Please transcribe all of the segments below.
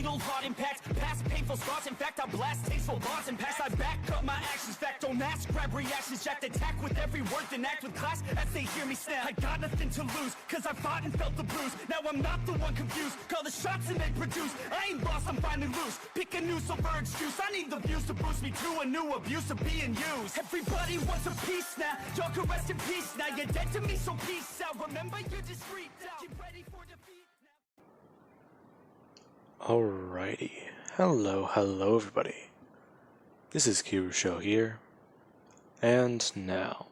fatal heart impact, past painful scars. In fact, I blast tasteful bars and pass. I back up my actions. Fact, don't ask, grab reactions. Jacked attack with every word, then act with class as they hear me snap. I got nothing to lose, cause I fought and felt the bruise. Now I'm not the one confused. Call the shots and they produce. I ain't lost, I'm finally loose. Pick a new silver excuse. I need the views to boost me to a new abuse of being used. Everybody wants a piece now. Y'all can rest in peace now. You're dead to me, so peace out. Remember, you're discreet now. Get ready for defeat now. Alrighty. Hello everybody. This is Kirusho here. And now,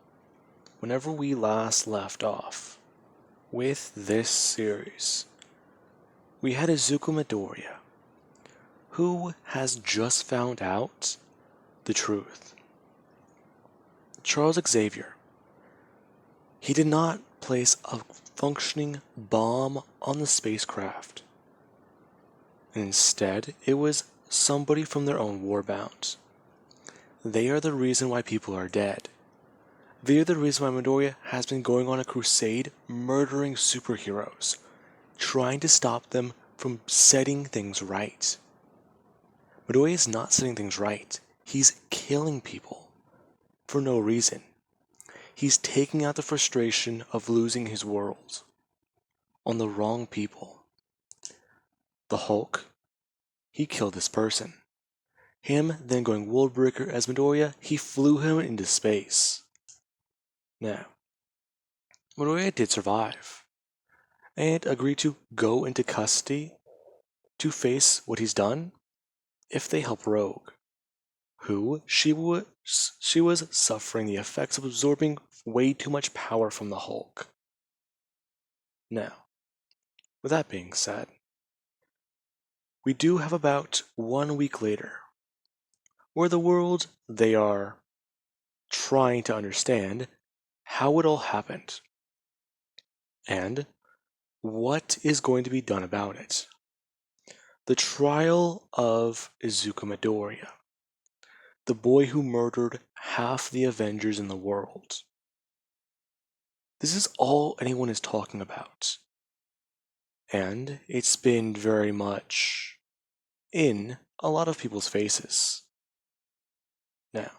whenever we last left off with this series, we had Izuku Midoriya, who has just found out the truth. Charles Xavier, he did not place a functioning bomb on the spacecraft. Instead, it was somebody from their own warbound. They are the reason why people are dead. They are the reason why Midoriya has been going on a crusade murdering superheroes, trying to stop them from setting things right. Midoriya is not setting things right. He's killing people for no reason. He's taking out the frustration of losing his world on the wrong people. The Hulk, he killed this person. Him then going Worldbreaker as Midoriya, he flew him into space. Now, Midoriya did survive, and agreed to go into custody to face what he's done if they help Rogue, who she was suffering the effects of absorbing way too much power from the Hulk. Now, with that being said, we do have about 1 week later, where the world, they are trying to understand how it all happened, and what is going to be done about it. The trial of Izuku Midoriya, the boy who murdered half the Avengers in the world. This is all anyone is talking about. And it's been very much in a lot of people's faces. Now,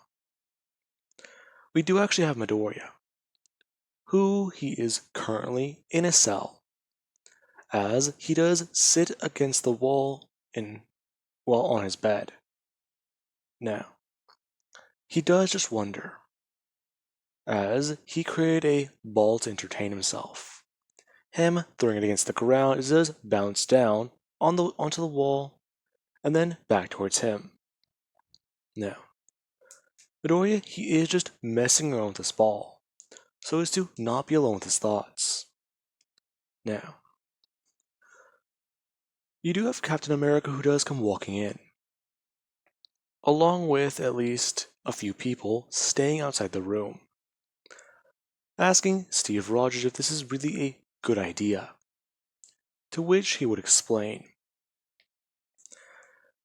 we do actually have Midoriya, who he is currently in a cell, as he does sit against the wall while on his bed. Now, he does just wonder, as he created a ball to entertain himself. Him throwing it against the ground, it does bounce down onto the wall, and then back towards him. Now, Midoriya, he is just messing around with this ball, so as to not be alone with his thoughts. Now, you do have Captain America who does come walking in, along with at least a few people staying outside the room, asking Steve Rogers if this is really a good idea, to which he would explain.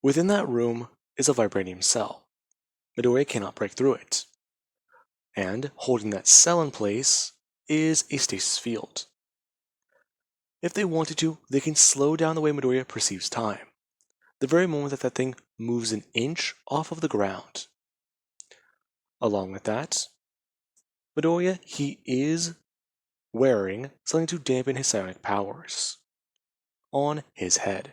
Within that room is a vibranium cell. Midoriya cannot break through it, and holding that cell in place is a stasis field. If they wanted to, they can slow down the way Midoriya perceives time, the very moment that thing moves an inch off of the ground. Along with that, Midoriya, he is wearing something to dampen his psionic powers on his head,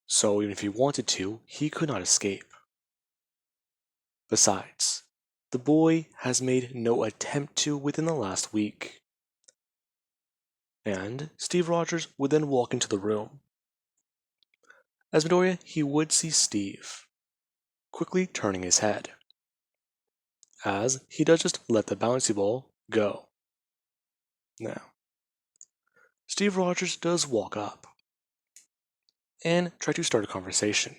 so even if he wanted to, he could not escape. Besides, the boy has made no attempt to within the last week. And Steve Rogers would then walk into the room. As Midoriya, he would see Steve, quickly turning his head, as he does just let the bouncy ball go. Now, Steve Rogers does walk up and try to start a conversation.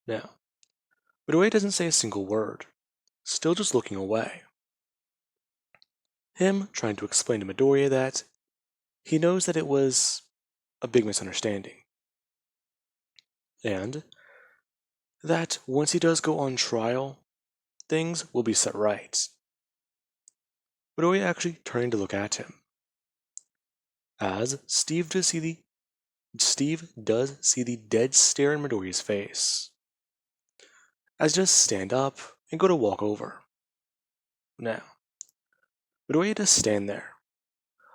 Now, Midoriya doesn't say a single word, still just looking away. Him trying to explain to Midoriya that he knows that it was a big misunderstanding, and that once he does go on trial, things will be set right. Midoriya actually turning to look at him, as Steve does see the Steve does see the dead stare in Midoriya's face, as he does stand up and go to walk over. Now, Midoriya does stand there.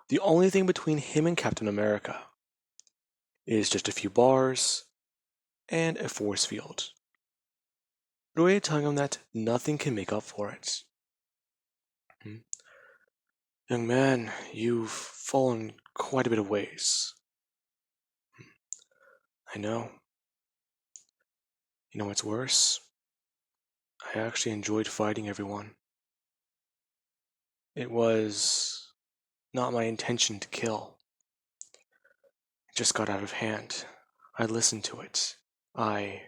The only thing between him and Captain America is just a few bars and a force field. Midoriya telling him that nothing can make up for it. Young man, you've fallen quite a bit of ways. I know. You know what's worse? I actually enjoyed fighting everyone. It was not my intention to kill. It just got out of hand. I listened to it. I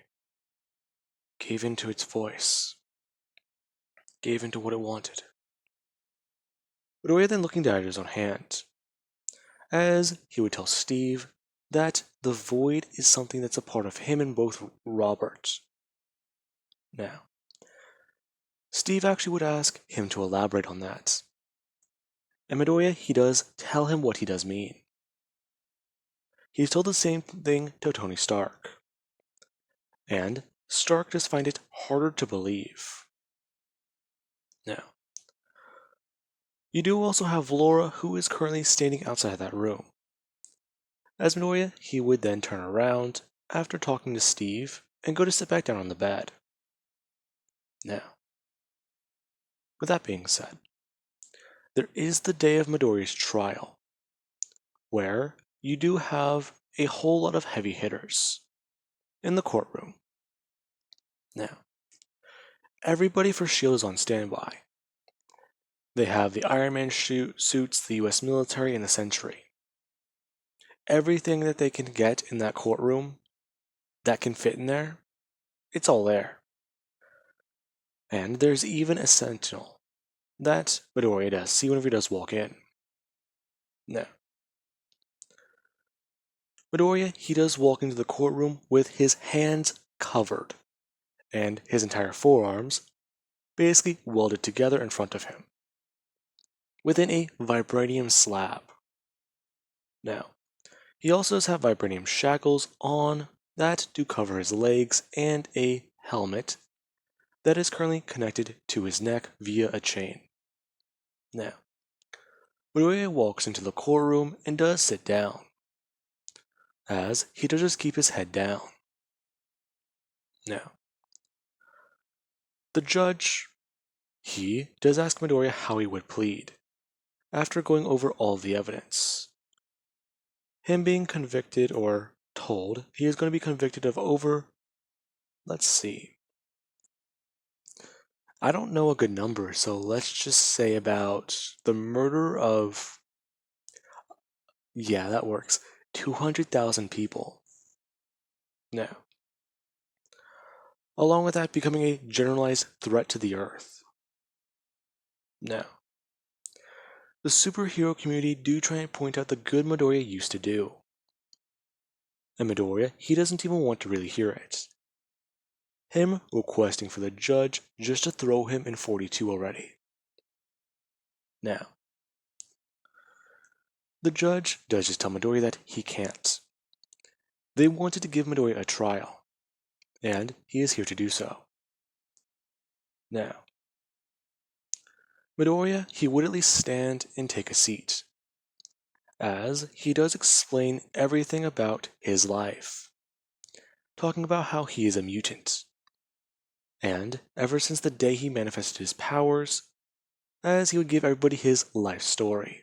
gave in to its voice. Gave in to what it wanted. Midoriya then looking down at his own hand, as he would tell Steve that the void is something that's a part of him and both Robert. Now, Steve actually would ask him to elaborate on that. And Midoriya, he does tell him what he does mean. He's told the same thing to Tony Stark. And Stark does find it harder to believe. Now, you do also have Laura, who is currently standing outside that room. As Midoriya, he would then turn around after talking to Steve and go to sit back down on the bed. Now, with that being said, there is the day of Midoriya's trial, where you do have a whole lot of heavy hitters in the courtroom. Now, everybody for S.H.I.E.L.D. is on standby. They have the Iron Man suits, the US military, and the Sentry. Everything that they can get in that courtroom that can fit in there, it's all there. And there's even a sentinel that Midoriya does see whenever he does walk in. Now, Midoriya, he does walk into the courtroom with his hands covered and his entire forearms basically welded together in front of him within a vibranium slab. Now, he also does have vibranium shackles on that do cover his legs and a helmet that is currently connected to his neck via a chain. Now, Midoriya walks into the courtroom and does sit down, as he does just keep his head down. Now, the judge, he does ask Midoriya how he would plead, after going over all of the evidence. Him being convicted or told he is going to be convicted of over, let's see, I don't know a good number, so let's just say about the murder of, yeah, that works, 200,000 people. Now, along with that becoming a generalized threat to the Earth. Now, the superhero community do try and point out the good Midoriya used to do. And Midoriya, he doesn't even want to really hear it. Him requesting for the judge just to throw him in 42 already. Now, the judge does just tell Midoriya that he can't. They wanted to give Midoriya a trial, and he is here to do so. Now, Midoriya, he would at least stand and take a seat, as he does explain everything about his life, talking about how he is a mutant, and ever since the day he manifested his powers, as he would give everybody his life story.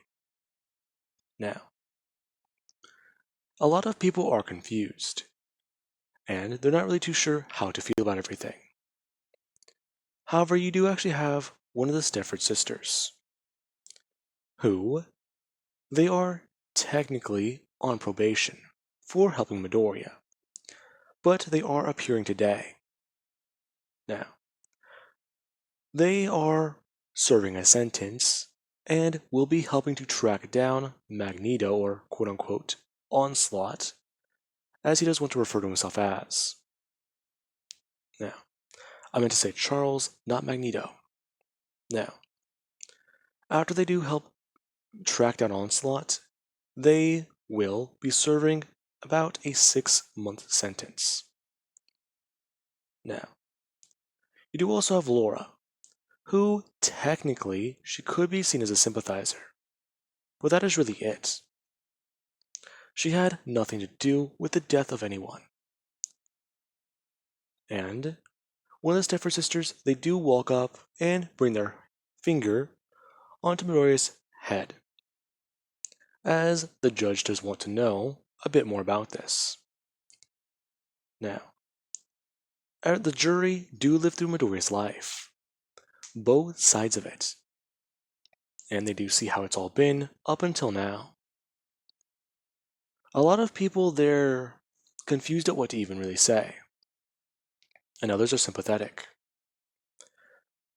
Now, a lot of people are confused, and they're not really too sure how to feel about everything. However, you do actually have one of the Stepford sisters, who, they are technically on probation for helping Midoriya, but they are appearing today. Now, they are serving a sentence and will be helping to track down Magneto, or quote-unquote Onslaught, as he does want to refer to himself as. Now, I meant to say Charles, not Magneto. Now, after they do help track down Onslaught, they will be serving about a 6-month sentence. Now, you do also have Laura, who technically she could be seen as a sympathizer, but that is really it. She had nothing to do with the death of anyone. And one of the Stepford sisters, they do walk up and bring their finger onto Midoriya's head, as the judge does want to know a bit more about this. Now, the jury do live through Midoriya's life, both sides of it, and they do see how it's all been up until now. A lot of people, they're confused at what to even really say, and others are sympathetic.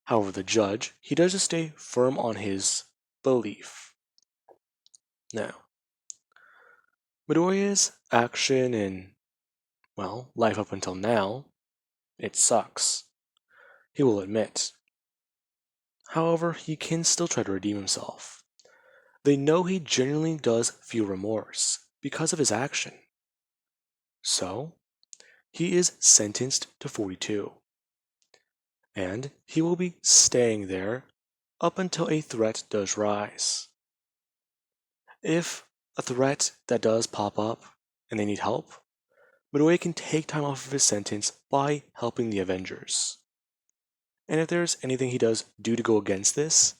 However, the judge, he does just stay firm on his belief. Now, Midoriya's action and, well, life up until now, it sucks. He will admit. However, he can still try to redeem himself. They know he genuinely does feel remorse because of his action. So, he is sentenced to 42. And he will be staying there up until a threat does rise. If a threat that does pop up and they need help, Midoriya can take time off of his sentence by helping the Avengers. And if there's anything he does do to go against this,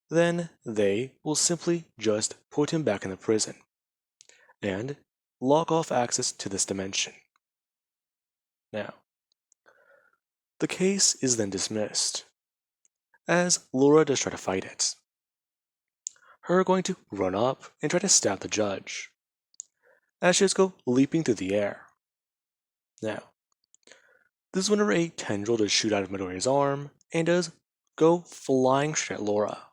then they will simply just put him back in the prison and lock off access to this dimension. Now, the case is then dismissed, as Laura does try to fight it. Her going to run up and try to stab the judge, as she does go leaping through the air. Now, this is whenever a tendril does shoot out of Midoriya's arm and does go flying straight at Laura,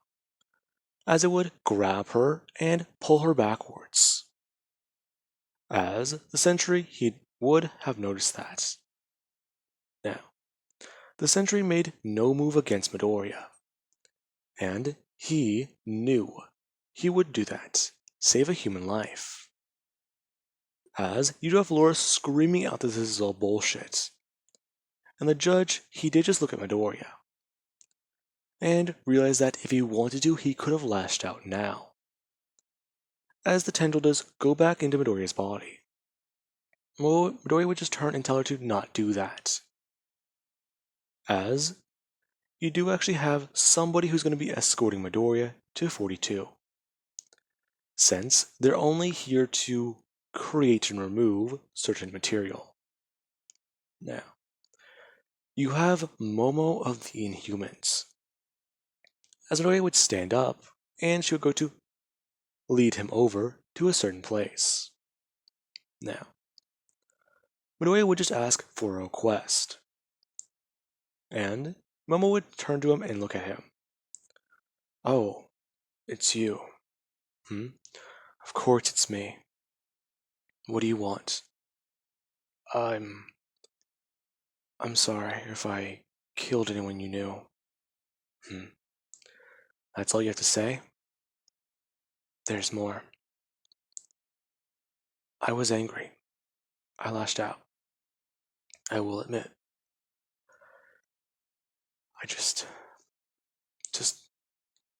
as it would grab her and pull her backwards. As the sentry, he would have noticed that. Now, the sentry made no move against Midoriya, and he knew he would do that, save a human life. As you do have Laura screaming out that this is all bullshit, and the judge, he did just look at Midoriya, and realized that if he wanted to, he could have lashed out now. As the tendril does go back into Midoriya's body, Midoriya would just turn and tell her to not do that. As you do actually have somebody who's going to be escorting Midoriya to 42. Since they're only here to create and remove certain material. Now, you have Momo of the Inhumans. As Midoriya would stand up, and she would go to lead him over to a certain place. Now, Midoriya would just ask for a request. And Momo would turn to him and look at him. Oh, it's you. Of course it's me. What do you want? I'm sorry if I killed anyone you knew. That's all you have to say? There's more. I was angry. I lashed out. I will admit. I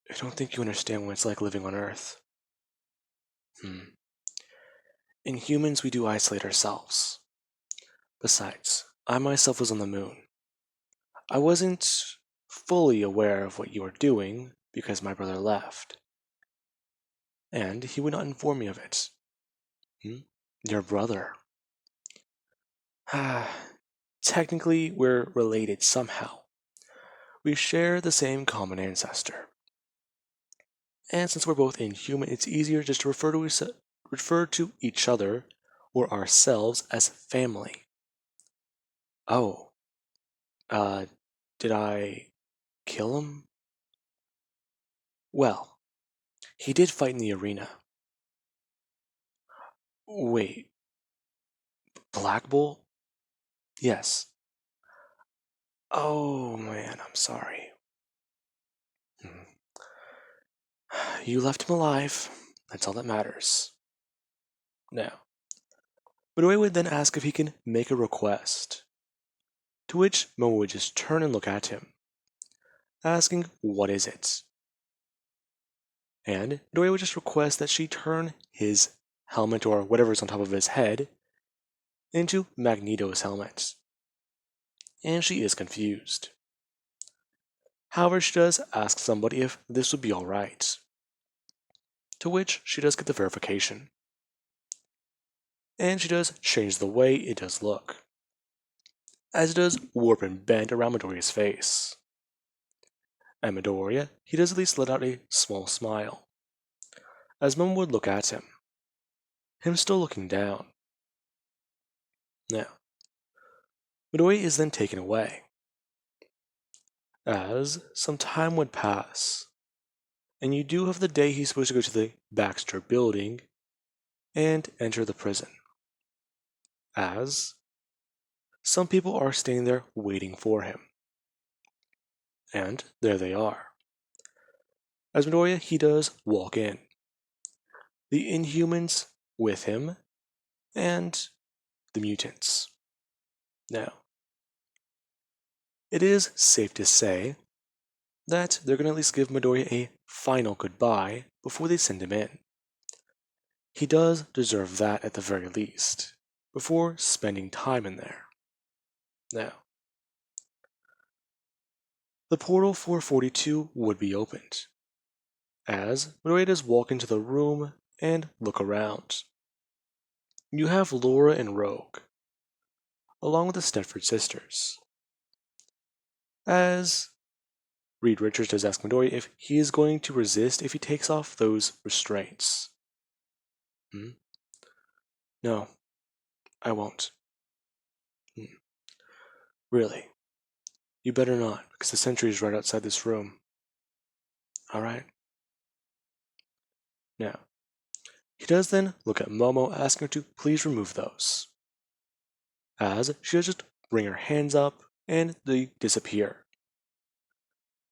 I don't think you understand what it's like living on Earth. In humans, we do isolate ourselves. Besides, I myself was on the moon. I wasn't fully aware of what you were doing because my brother left. And he would not inform me of it. Your brother. Technically, we're related somehow. We share the same common ancestor. And since we're both inhuman, it's easier just to refer to each other or ourselves as family. Oh, did I kill him? Well, he did fight in the arena. Wait, Black Bull? Yes. Oh man, I'm sorry. You left him alive. That's all that matters. Now, Midoriya would then ask if he can make a request, to which Momo would just turn and look at him, asking, "What is it?" And Midoriya would just request that she turn his helmet or whatever's on top of his head into Magneto's helmet. And she is confused. However, she does ask somebody if this would be alright, to which she does get the verification. And she does change the way it does look, as it does warp and bend around Midoriya's face. And Midoriya, he does at least let out a small smile, as Momo would look at him still looking down. Now, Midoriya is then taken away, as some time would pass, and you do have the day he's supposed to go to the Baxter building and enter the prison, as some people are staying there waiting for him. And there they are. As Midoriya, he does walk in. The Inhumans with him, and the mutants. Now, it is safe to say that they're going to at least give Midoriya a final goodbye before they send him in. He does deserve that at the very least, before spending time in there. Now, the portal for 42 would be opened, as Midoriya does walk into the room and look around. You have Laura and Rogue, along with the Stedford sisters, as Reed Richards does ask Midoriya if he is going to resist if he takes off those restraints. No, I won't. Really? You better not, because the sentry is right outside this room. Alright? Now, he does then look at Momo, asking her to please remove those, as she does just bring her hands up and they disappear.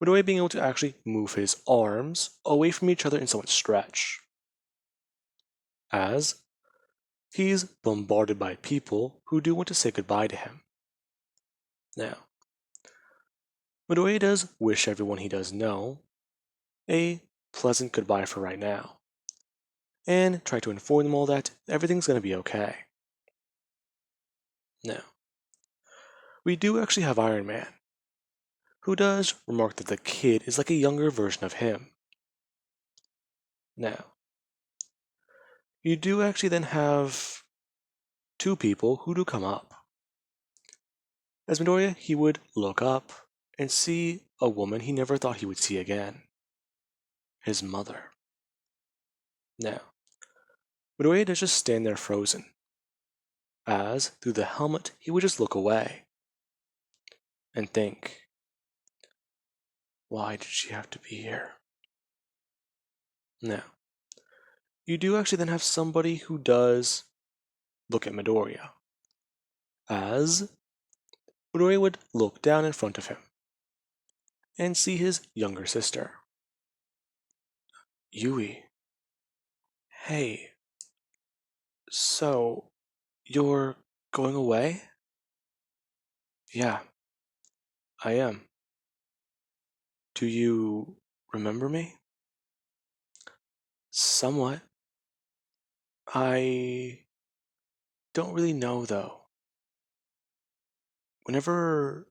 Midoriya being able to actually move his arms away from each other and somewhat stretch, as he's bombarded by people who do want to say goodbye to him. Now, Midoriya does wish everyone he does know a pleasant goodbye for right now, and try to inform them all that everything's going to be okay. Now, we do actually have Iron Man, who does remark that the kid is like a younger version of him. Now, you do actually then have two people who do come up. As Midoriya, he would look up and see a woman he never thought he would see again. His mother. Now, Midoriya does just stand there frozen, as through the helmet he would just look away and think, why did she have to be here? Now, you do actually then have somebody who does look at Midoriya, as Midoriya would look down in front of him and see his younger sister. Yui. Hey. So, you're going away? Yeah, I am. Do you remember me? Somewhat. I don't really know, though. Whenever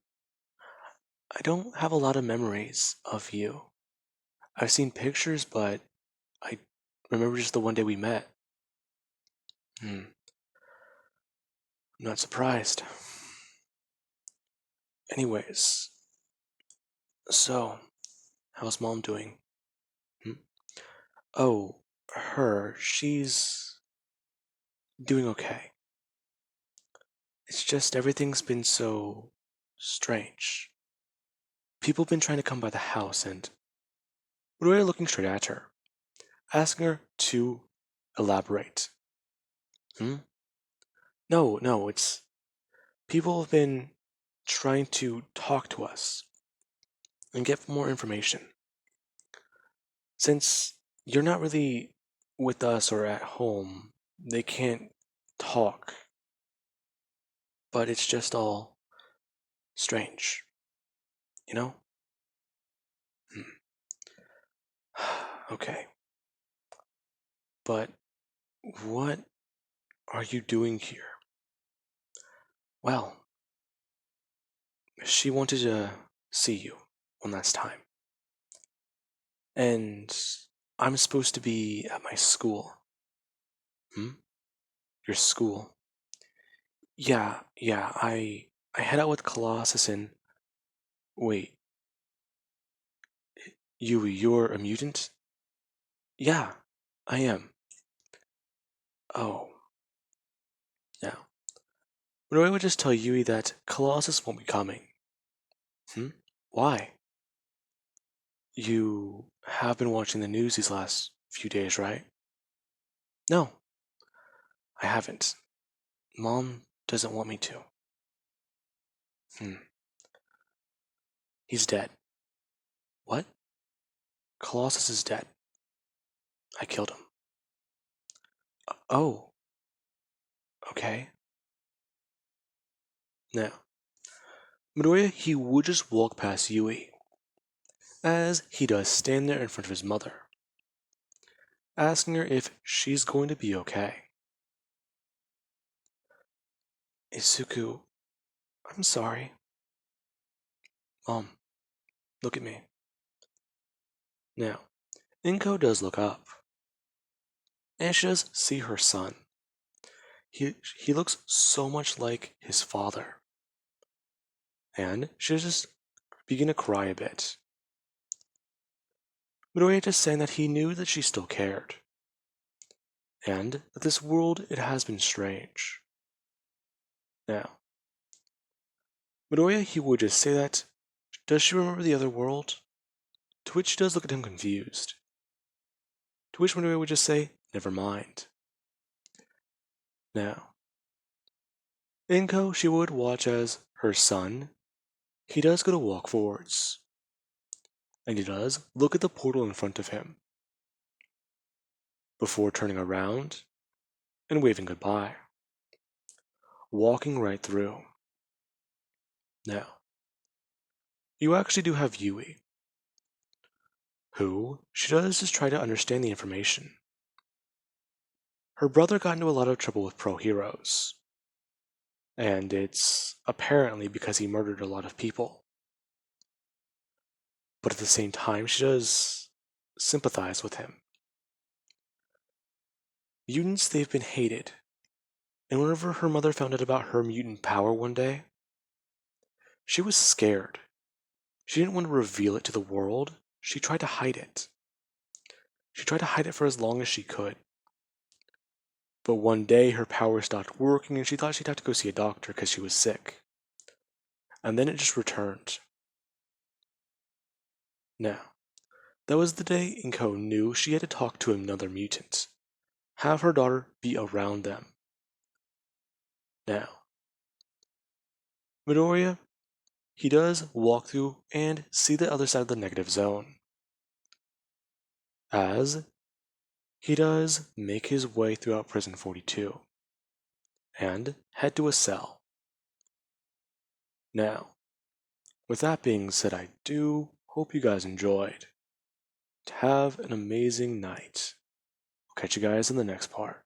I don't have a lot of memories of you. I've seen pictures, but I remember just the one day we met. I'm not surprised. Anyways, so, how's Mom doing? Oh, she's doing okay. It's just everything's been so strange. People have been trying to come by the house, and we're looking straight at her, asking her to elaborate. No, it's people have been trying to talk to us and get more information. Since you're not really with us or at home, they can't talk but it's just all strange, you know? Okay, but what are you doing here? Well, she wanted to see you one last time, and I'm supposed to be at my school. Hmm? Your school? Yeah. I head out with Colossus and wait, Yui, you're a mutant? Yeah, I am. Oh, yeah. But I would just tell Yui that Colossus won't be coming. Hmm? Why? You have been watching the news these last few days, right? No, I haven't. Mom doesn't want me to. Hmm. He's dead. What? Colossus is dead. I killed him. Oh, okay. Now, Midoriya, he would just walk past Yui, as he does stand there in front of his mother, asking her if she's going to be okay. Isuku, I'm sorry. Mom, look at me. Now, Inko does look up, and she does see her son. He looks so much like his father. And she just begin to cry a bit. Midoriya just saying that he knew that she still cared, and that this world, it has been strange. Now, Midoriya, he would just say that, does she remember the other world? To which she does look at him confused. To which Midoriya would just say, never mind. Now, Inko, she would watch as her son, he does go to walk forwards. And he does look at the portal in front of him, before turning around and waving goodbye, walking right through. Now, you actually do have Yui, who she does just try to understand the information. Her brother got into a lot of trouble with pro heroes, and it's apparently because he murdered a lot of people. But at the same time, she does sympathize with him. Mutants, they've been hated, and whenever her mother found out about her mutant power one day, she was scared. She didn't want to reveal it to the world, she tried to hide it. She tried to hide it for as long as she could. But one day her power stopped working and she thought she'd have to go see a doctor because she was sick. And then it just returned. Now, that was the day Inko knew she had to talk to another mutant, have her daughter be around them. Now, Midoriya, he does walk through and see the other side of the negative zone, as he does make his way throughout Prison 42 and head to a cell. Now, with that being said, I do hope you guys enjoyed. Have an amazing night. I'll catch you guys in the next part.